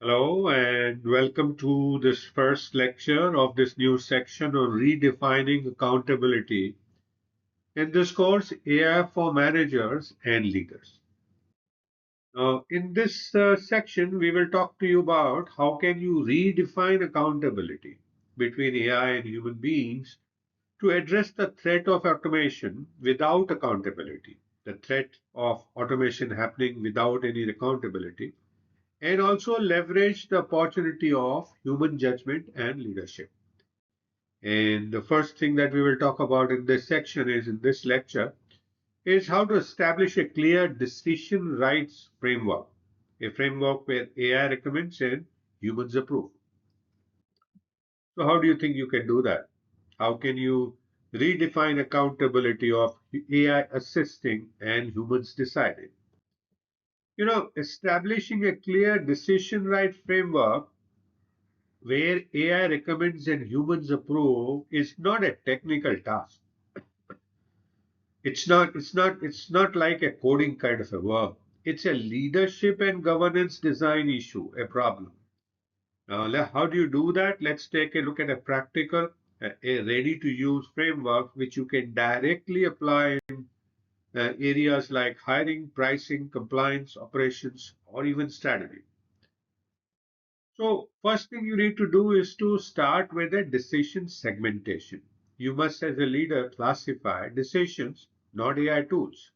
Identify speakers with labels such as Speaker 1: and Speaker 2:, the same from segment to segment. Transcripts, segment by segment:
Speaker 1: Hello and welcome to this first lecture of this new section on redefining accountability. In this course, AI for managers and leaders. Now, in this section, we will talk to you about how can you redefine accountability between AI and human beings to address the threat of automation without accountability, the threat of automation happening without any accountability and also leverage the opportunity of human judgment and leadership. And the first thing that we will talk about in this section is in this lecture is how to establish a clear decision rights framework, a framework where AI recommends and humans approve. So how do you think you can do that? How can you redefine accountability of AI assisting and humans deciding? Establishing a clear decision right framework where AI recommends and humans approve is not a technical task. It's not like a coding kind of a work. It's a leadership and governance design issue, a problem. Now, how do you do that? Let's take a look at a practical, a ready to use framework which you can directly apply in areas like hiring, pricing, compliance, operations, or even strategy. So first thing you need to do is to start with a decision segmentation. You must, as a leader, classify decisions, not AI tools.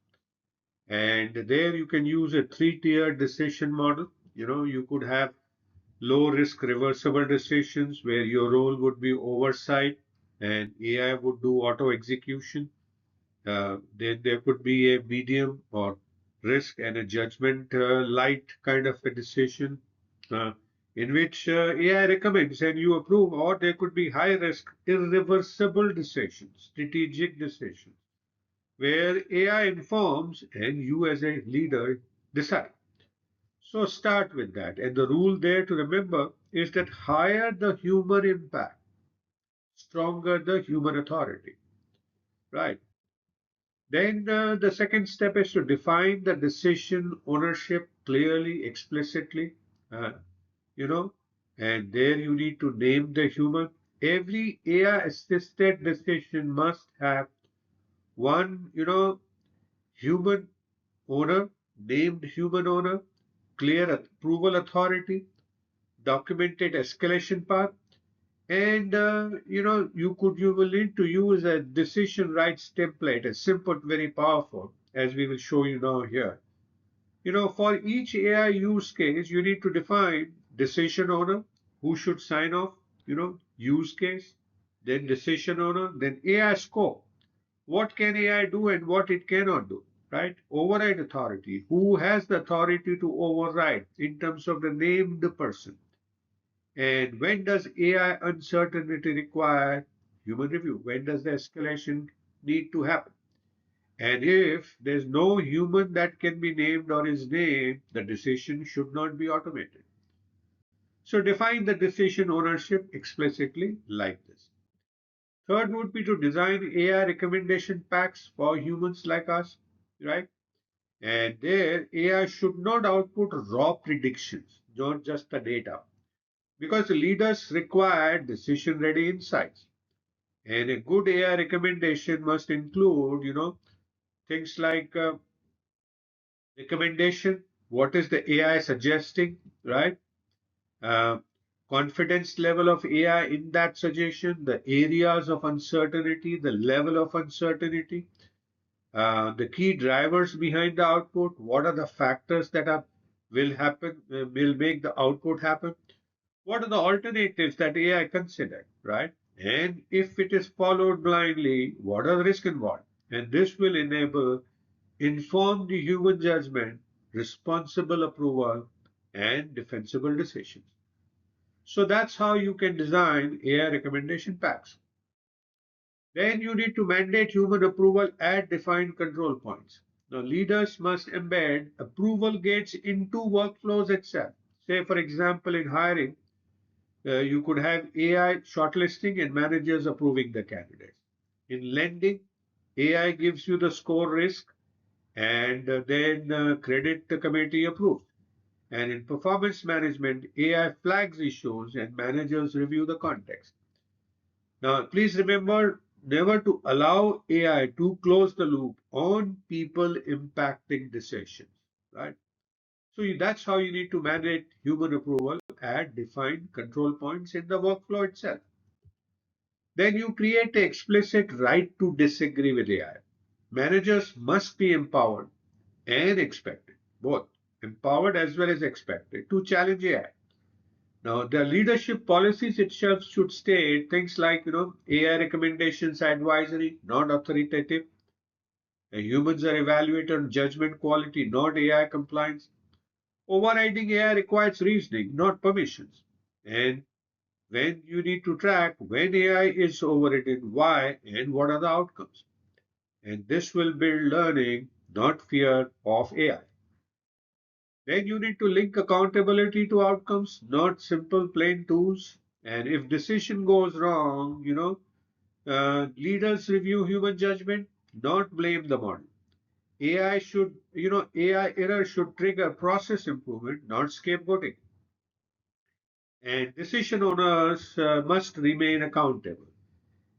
Speaker 1: And there you can use a three-tier decision model. You could have low risk reversible decisions where your role would be oversight and AI would do auto execution. Then there could be a medium or risk and a judgment light kind of a decision uh, in which AI recommends and you approve, or there could be high risk, irreversible decisions, strategic decisions, where AI informs and you as a leader decide. So start with that. And the rule there to remember is that higher the human impact, stronger the human authority, right? Then the second step is to define the decision ownership clearly, explicitly, uh, you know, and there you need to name the human. Every AI assisted decision must have one, human owner, named human owner, clear approval authority, documented escalation path, and you will need to use a decision rights template, a simple, very powerful, as we will show you now here. For each AI use case, you need to define decision owner, who should sign off, use case, then decision owner, then AI scope. What can AI do and what it cannot do, right? Override authority. Who has the authority to override in terms of the named person? And when does AI uncertainty require human review? When does the escalation need to happen? And if there's no human that can be named or is named, the decision should not be automated. So define the decision ownership explicitly like this. Third would be to design AI recommendation packs for humans like us, right? And there, AI should not output raw predictions, not just the data, because leaders require decision ready insights. And a good AI recommendation must include, things like recommendation, what is the AI suggesting, right? Uh, Confidence level of AI in that suggestion, the areas of uncertainty, the level of uncertainty, the key drivers behind the output, what are the factors that will make the output happen, what are the alternatives that AI considered, right? And if it is followed blindly, what are the risks involved? And this will enable informed human judgment, responsible approval, and defensible decisions. So that's how you can design AI recommendation packs. Then you need to mandate human approval at defined control points. Now, leaders must embed approval gates into workflows itself. Say, for example, in hiring, you could have AI shortlisting and managers approving the candidates. In lending, AI gives you the score risk and then credit committee approves. And in performance management, AI flags issues and managers review the context. Now, please remember never to allow AI to close the loop on people impacting decisions, right? So that's how you need to manage human approval at defined control points in the workflow itself. Then you create an explicit right to disagree with AI. Managers must be empowered and expected, both empowered as well as expected, to challenge AI. Now, the leadership policies itself should state things like, AI recommendations are advisory, not authoritative. And humans are evaluated on judgment quality, not AI compliance. Overriding AI requires reasoning, not permissions. And when you need to track when AI is overridden, why, and what are the outcomes. And this will build learning, not fear of AI. Then you need to link accountability to outcomes, not simple plain tools. And if decision goes wrong, leaders review human judgment, not blame the model. AI error should trigger process improvement, not scapegoating. And decision owners must remain accountable.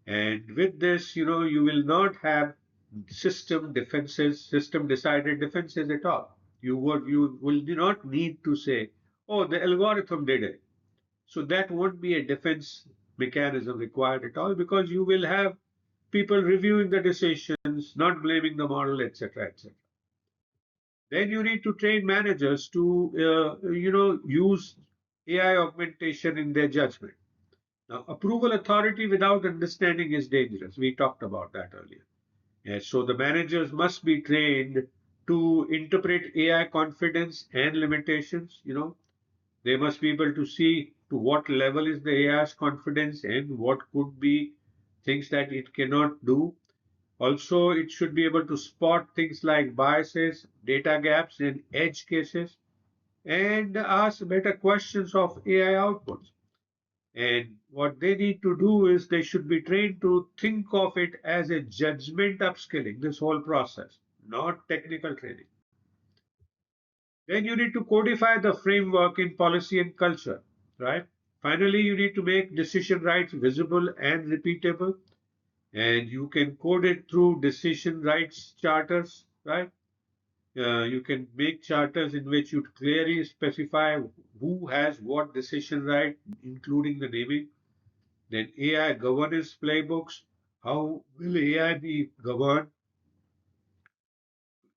Speaker 1: And with this, you will not have system decided defenses at all. You will not need to say, oh, the algorithm did it. So that won't be a defense mechanism required at all because you will have people reviewing the decisions, not blaming the model, etc., etc. Then you need to train managers to, use AI augmentation in their judgment. Now, approval authority without understanding is dangerous. We talked about that earlier. And so the managers must be trained to interpret AI confidence and limitations. They must be able to see to what level is the AI's confidence and what could be things that it cannot do. Also, it should be able to spot things like biases, data gaps, and edge cases, and ask better questions of AI outputs. And what they need to do is they should be trained to think of it as a judgment upskilling, this whole process, not technical training. Then you need to codify the framework in policy and culture, right? Finally, you need to make decision rights visible and repeatable. And you can code it through decision rights charters, right? You can make charters in which you clearly specify who has what decision right, including the naming. Then AI governance playbooks. How will AI be governed?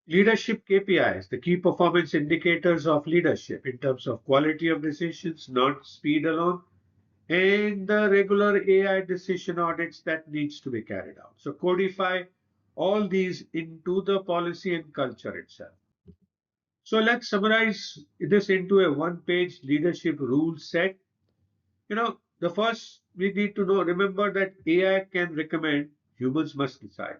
Speaker 1: Leadership KPIs, the key performance indicators of leadership in terms of quality of decisions, not speed alone, and the regular AI decision audits that needs to be carried out. So codify all these into the policy and culture itself. So let's summarize this into a one-page leadership rule set. The first we need to remember that AI can recommend, humans must decide.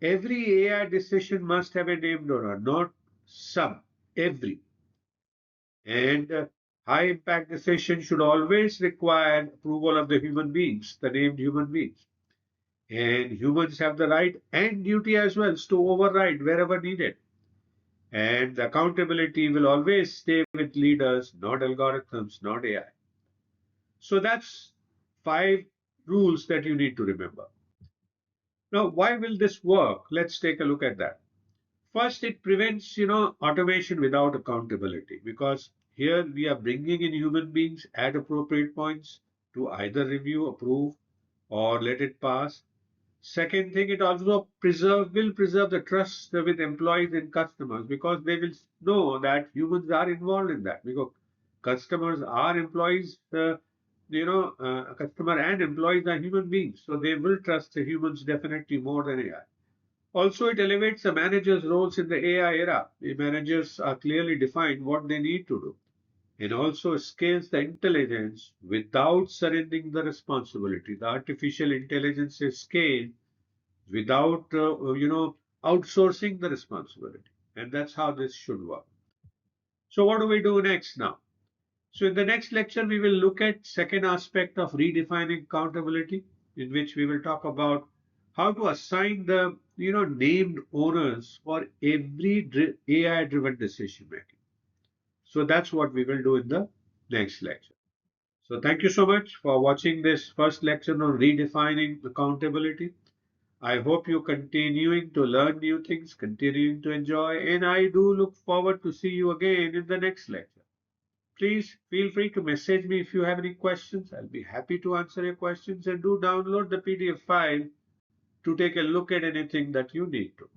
Speaker 1: Every AI decision must have a named owner, not some, every. And high impact decision should always require approval of the human beings, the named human beings. And humans have the right and duty as well to override wherever needed. And the accountability will always stay with leaders, not algorithms, not AI. So that's 5 rules that you need to remember. Now, why will this work? Let's take a look at that. First, it prevents, automation without accountability because here we are bringing in human beings at appropriate points to either review, approve, or let it pass. Second thing, it also will preserve the trust with employees and customers because they will know that humans are involved in that because customers are employees. Customer and employees are human beings, so they will trust the humans definitely more than AI. Also, it elevates the manager's roles in the AI era. The managers are clearly defined what they need to do. It also scales the intelligence without surrendering the responsibility. The artificial intelligence is scaled without, outsourcing the responsibility. And that's how this should work. So what do we do next now? So in the next lecture, we will look at second aspect of redefining accountability, in which we will talk about how to assign the named owners for every AI-driven decision making. So that's what we will do in the next lecture. So thank you so much for watching this first lecture on redefining accountability. I hope you're continuing to learn new things, continuing to enjoy, and I do look forward to see you again in the next lecture. Please feel free to message me if you have any questions. I'll be happy to answer your questions, and do download the PDF file to take a look at anything that you need to.